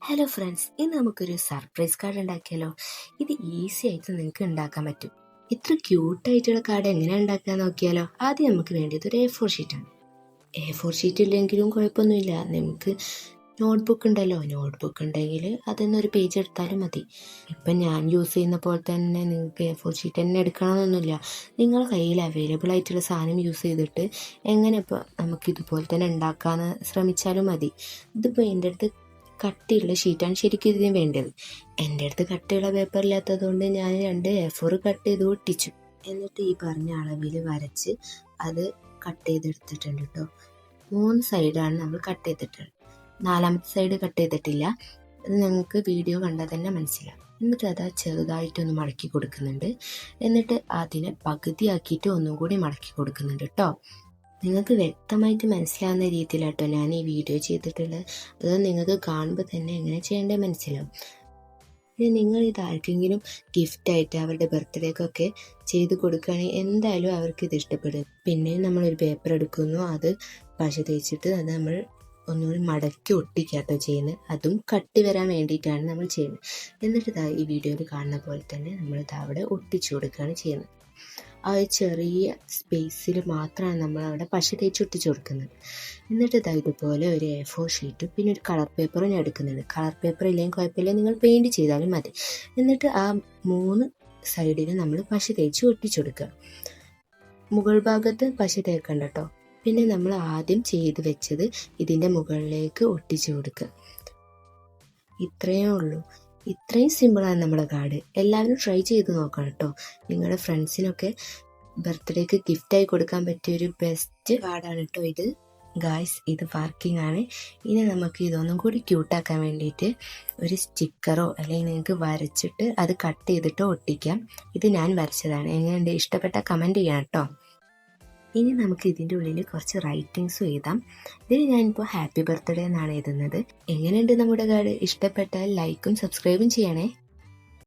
Hello friends, ഇന്ന് നമുക്കൊരു surprise card ഉണ്ടാക്കിയാലോ? ഇത് ഈസി ആയിട്ട് നിങ്ങൾക്ക് ഉണ്ടാക്കാൻ പറ്റും. ഇത്ര ക്യൂട്ടായിട്ടുള്ള കാർഡ് എങ്ങനെ ഉണ്ടാക്കാൻ നോക്കിയാലോ? ആദ്യം നമുക്ക് വേണ്ടത് ഒരു A4 ഷീറ്റാണ്. A4 ഷീറ്റ് ഇല്ലെങ്കിലും കുഴപ്പമൊന്നുമില്ല. നമുക്ക് നോട്ട്ബുക്ക് ഉണ്ടല്ലോ, നോട്ട്ബുക്ക് ഉണ്ടെങ്കിൽ അതിന്നൊരു പേജ് എടുത്താലും മതി. ഇപ്പം ഞാൻ യൂസ് ചെയ്യുന്ന പോലെ തന്നെ നിങ്ങൾക്ക് A4 ഷീറ്റ് തന്നെ എടുക്കണമെന്നൊന്നുമില്ല. നിങ്ങളുടെ കയ്യിൽ അവൈലബിൾ ആയിട്ടുള്ള സാധനം യൂസ് ചെയ്തിട്ട് എങ്ങനെ ഇപ്പോൾ നമുക്ക് ഇതുപോലെ തന്നെ ഉണ്ടാക്കാമെന്ന് ശ്രമിച്ചാലും മതി. ഇതിപ്പോൾ എൻ്റെ അടുത്ത് കട്ടിയുള്ള ഷീറ്റാണ് ശരിക്കും ഇതിന് വേണ്ടത്. എൻ്റെ അടുത്ത് കട്ടിയുള്ള പേപ്പർ ഇല്ലാത്തത് കൊണ്ട് ഞാൻ 2 A4 കട്ട് ചെയ്ത് ഒട്ടിച്ചു. എന്നിട്ട് ഈ പറഞ്ഞ അളവിൽ വരച്ച് അത് കട്ട് ചെയ്തെടുത്തിട്ടുണ്ട് കേട്ടോ. 3 സൈഡാണ് നമ്മൾ കട്ട് ചെയ്തിട്ടുള്ളത്. 4ാമത്തെ സൈഡ് കട്ട് ചെയ്തിട്ടില്ല. അത് നിങ്ങൾക്ക് വീഡിയോ കണ്ടാൽ തന്നെ മനസ്സിലാവും. എന്നിട്ട് അത് ചെറുതായിട്ടൊന്ന് മടക്കി കൊടുക്കുന്നുണ്ട്. എന്നിട്ട് അതിനെ പകുതിയാക്കിയിട്ട് ഒന്നും കൂടി മടക്കി കൊടുക്കുന്നുണ്ട് കേട്ടോ. നിങ്ങൾക്ക് വ്യക്തമായിട്ട് മനസ്സിലാവുന്ന രീതിയിലാട്ടോ ഞാൻ ഈ വീഡിയോ ചെയ്തിട്ടുള്ളത്. അത് നിങ്ങൾക്ക് കാണുമ്പോൾ തന്നെ എങ്ങനെ ചെയ്യേണ്ടത് മനസ്സിലാവും. പിന്നെ നിങ്ങൾ ഇത് ആർക്കെങ്കിലും ഗിഫ്റ്റായിട്ട് അവരുടെ ബർത്ത്ഡേക്കൊക്കെ ചെയ്ത് കൊടുക്കുകയാണെങ്കിൽ എന്തായാലും അവർക്ക് ഇത് ഇഷ്ടപ്പെടും. പിന്നെ നമ്മളൊരു പേപ്പർ എടുക്കുന്നു, അത് പശ തേച്ചിട്ട് അത് നമ്മൾ ഒന്നുകൂടി മടക്കി ഒട്ടിക്കാട്ടോ ചെയ്യുന്നത്. അതും കട്ടി വരാൻ വേണ്ടിയിട്ടാണ് നമ്മൾ ചെയ്യുന്നത്. എന്നിട്ട് ഈ വീഡിയോയിൽ കാണുന്ന പോലെ തന്നെ നമ്മൾ അവിടെ ഒട്ടിച്ചു കൊടുക്കുകയാണ് ചെയ്യുന്നത്. ആ ഒരു ചെറിയ സ്പേസിൽ മാത്രമാണ് നമ്മൾ അവിടെ പശ തേച്ച് ഒട്ടിച്ചു കൊടുക്കുന്നത്. എന്നിട്ട് ഇതുപോലെ ഒരു A4 ഷീറ്റും പിന്നെ ഒരു കളർ പേപ്പറും ഞാൻ എടുക്കുന്നുണ്ട്. കളർ പേപ്പർ ഇല്ലെങ്കിൽ കുഴപ്പമില്ല, നിങ്ങൾ പെയിൻറ്റ് ചെയ്താലും മതി. എന്നിട്ട് ആ 3 സൈഡിൽ നമ്മൾ പശ തേച്ച് ഒട്ടിച്ചു കൊടുക്കുക. മുകൾ ഭാഗത്ത് പശ തേക്കണ്ട കേട്ടോ. പിന്നെ നമ്മൾ ആദ്യം ചെയ്ത് വെച്ചത് ഇതിൻ്റെ മുകളിലേക്ക് ഒട്ടിച്ചു കൊടുക്കുക. ഇത്രയേ ഉള്ളൂ. ഇത്രയും സിമ്പിളാണ് നമ്മുടെ കാർഡ്. എല്ലാവരും ട്രൈ ചെയ്ത് നോക്കണം കേട്ടോ. നിങ്ങളുടെ ഫ്രണ്ട്സിനൊക്കെ ബർത്ത്ഡേക്ക് ഗിഫ്റ്റായി കൊടുക്കാൻ പറ്റിയൊരു ബെസ്റ്റ് കാർഡാണ് കേട്ടോ ഇത്. ഗായ്സ്, ഇത് വർക്കിംഗ് ആണ്. ഇനി നമുക്ക് ഇതൊന്നും കൂടി ക്യൂട്ടാക്കാൻ വേണ്ടിയിട്ട് ഒരു സ്റ്റിക്കറോ അല്ലെങ്കിൽ നിങ്ങൾക്ക് വരച്ചിട്ട് അത് കട്ട് ചെയ്തിട്ടോ ഒട്ടിക്കാം. ഇത് ഞാൻ വരച്ചതാണ്. എങ്ങനെയുണ്ട്, ഇഷ്ടപ്പെട്ട കമൻറ്റ് ചെയ്യണം കേട്ടോ. ഇനി നമുക്ക് ഇതിൻ്റെ ഉള്ളിൽ കുറച്ച് റൈറ്റിങ്സും എഴുതാം. ഇതിൽ ഞാനിപ്പോൾ ഹാപ്പി ബർത്ത്ഡേ എന്നാണ് എഴുതുന്നത്. എങ്ങനെയുണ്ട് നമ്മുടെ കാർഡ്? ഇഷ്ടപ്പെട്ടാൽ ലൈക്കും സബ്സ്ക്രൈബും ചെയ്യണേ.